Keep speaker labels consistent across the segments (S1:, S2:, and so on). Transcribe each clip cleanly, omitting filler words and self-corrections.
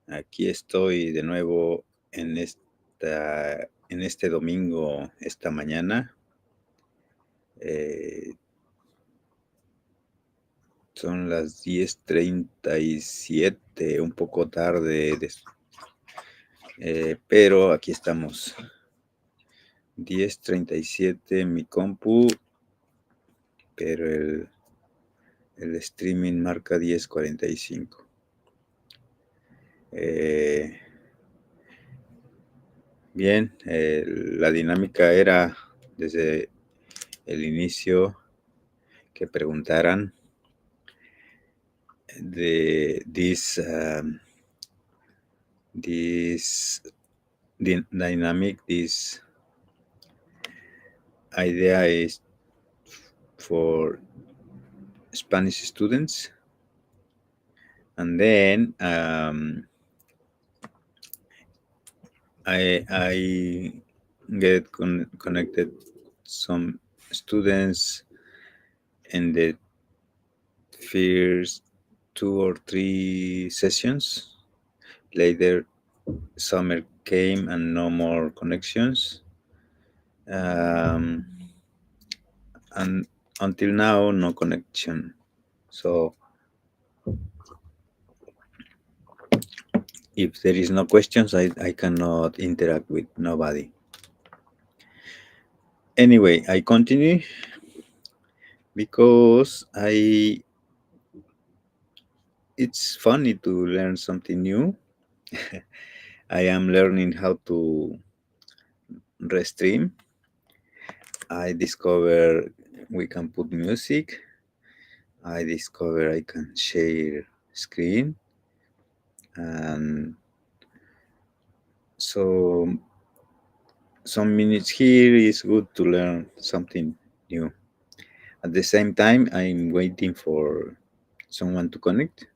S1: Aquí estoy de nuevo en este domingo, esta mañana. Son las 10:37, un poco tarde, pero aquí estamos. 10:37 en mi compu, pero el streaming marca 10:45. Bien, la dinámica era desde el inicio que preguntaran de this dynamic. This idea is for Spanish students, and then I get connected some students in the first 2 or 3 sessions. Later, summer came and no more connections. And until now, no connection. So if there is no questions, I cannot interact with nobody. Anyway, I continue because it's funny to learn something new. I am learning how to restream. I discover we can put music. I discover I can share screen. And so some minutes here is good to learn something new. At the same time, I'm waiting for someone to connect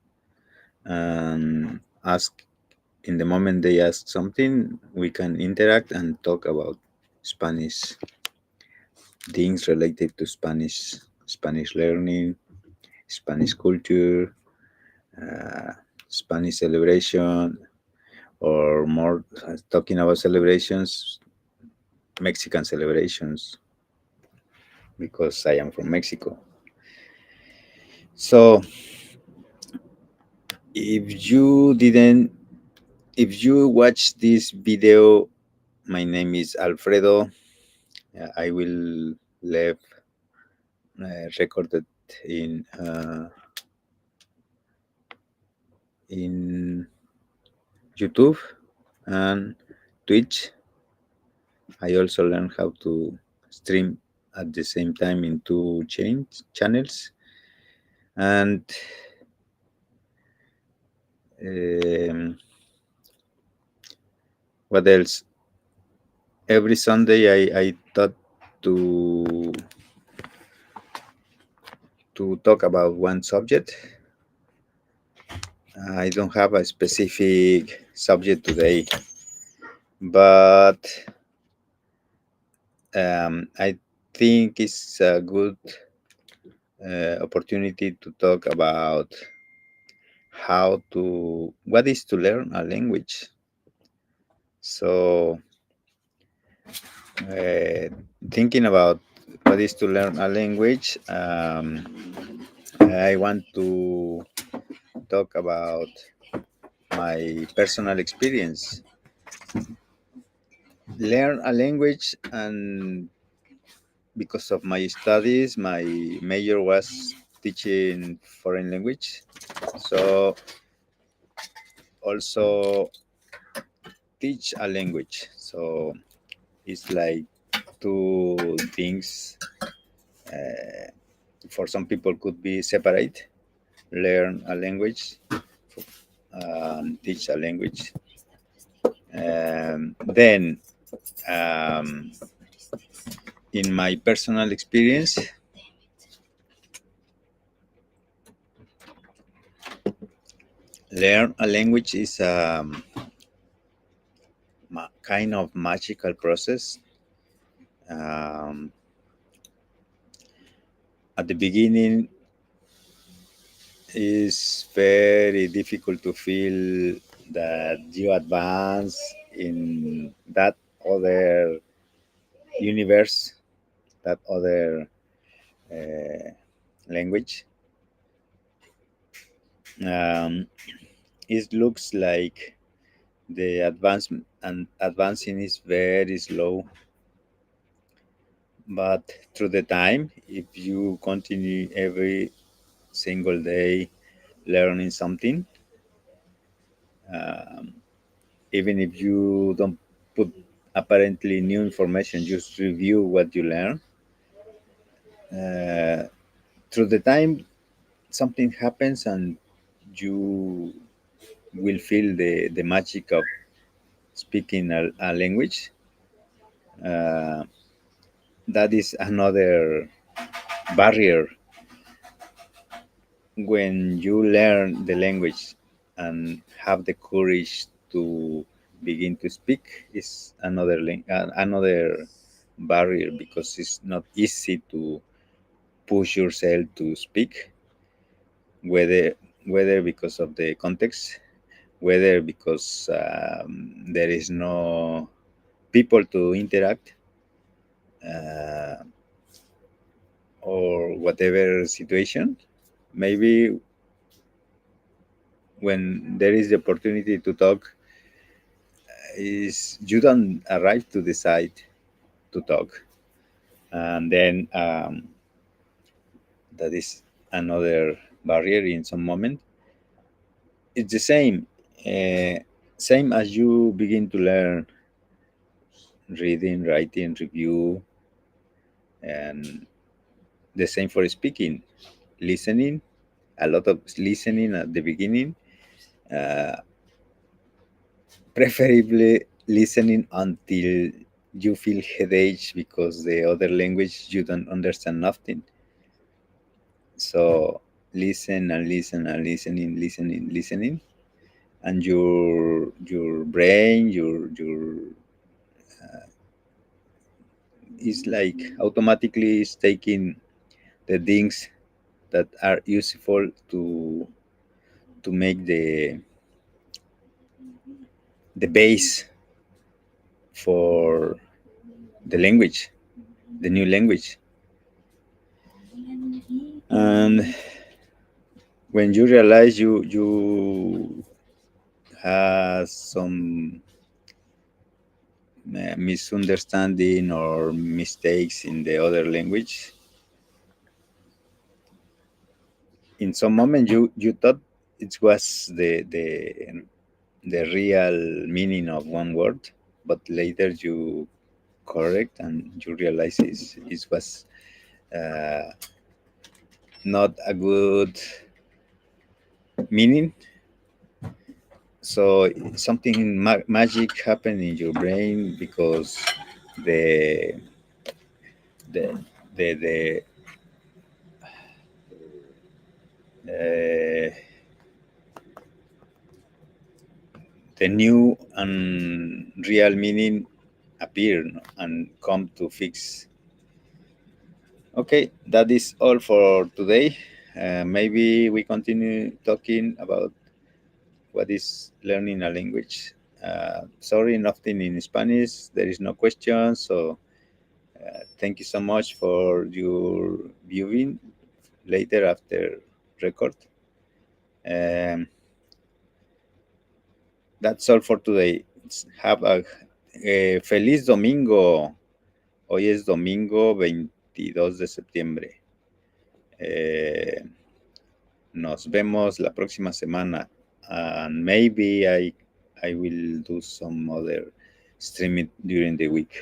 S1: and ask. In the moment they ask something, we can interact and talk about Spanish things related to Spanish learning, Spanish culture, Spanish celebration, or more talking about celebrations, Mexican celebrations, because I am from Mexico. So if you watch this video, my name is Alfredo. I will leave recorded in YouTube and Twitch. I also learned how to stream at the same time in 2 channels. And what else? Every Sunday I thought to talk about one subject. I don't have a specific subject today, but I think it's a good opportunity to talk about what is to learn a language. So thinking about what is to learn a language, I want to talk about my personal experience. Learn a language, and because of my studies, my major was teaching foreign language. So also teach a language. So it's like two things. For some people could be separate. Learn a language, teach a language. Then, in my personal experience, learn a language is a kind of magical process. At the beginning, it's very difficult to feel that you advance in that other universe, that other uh, language. Um, it looks like the advancement and advancing is very slow, but through the time, if you continue every single day learning something, um, even if you don't put apparently new information, just review what you learn. Uh, Through the time, something happens and you will feel the magic of speaking a language. Uh, that is another barrier when you learn the language and have the courage to begin to speak is another barrier because it's not easy to push yourself to speak, whether because of the context, whether because there is no people to interact, uh, or whatever situation. Maybe when there is the opportunity to talk, is you don't arrive to decide to talk, and then that is another barrier in some moment. It's the same, same as you begin to learn reading, writing, review, and the same for speaking, listening. A lot of listening at the beginning, uh, preferably listening until you feel headache because the other language you don't understand nothing. So listen and listen and listening, and your brain, your is like automatically is taking the things that are useful to make the base for the language, the new language. And when you realize you have some misunderstanding or mistakes in the other language, in some moment you thought it was the real meaning of one word, but later you correct and you realize it was uh, not a good meaning. So something magic happened in your brain because the the the uh, the new and real meaning appear, no, and come to fix. Okay, that is all for today. Maybe we continue talking about what is learning a language. Sorry, nothing in Spanish. There is no question. So thank you so much for your viewing later after record. Um, that's all for today. Have a feliz domingo. Hoy es domingo 22 de septiembre. Eh, Nos vemos la próxima semana. And maybe I will do some other streaming during the week.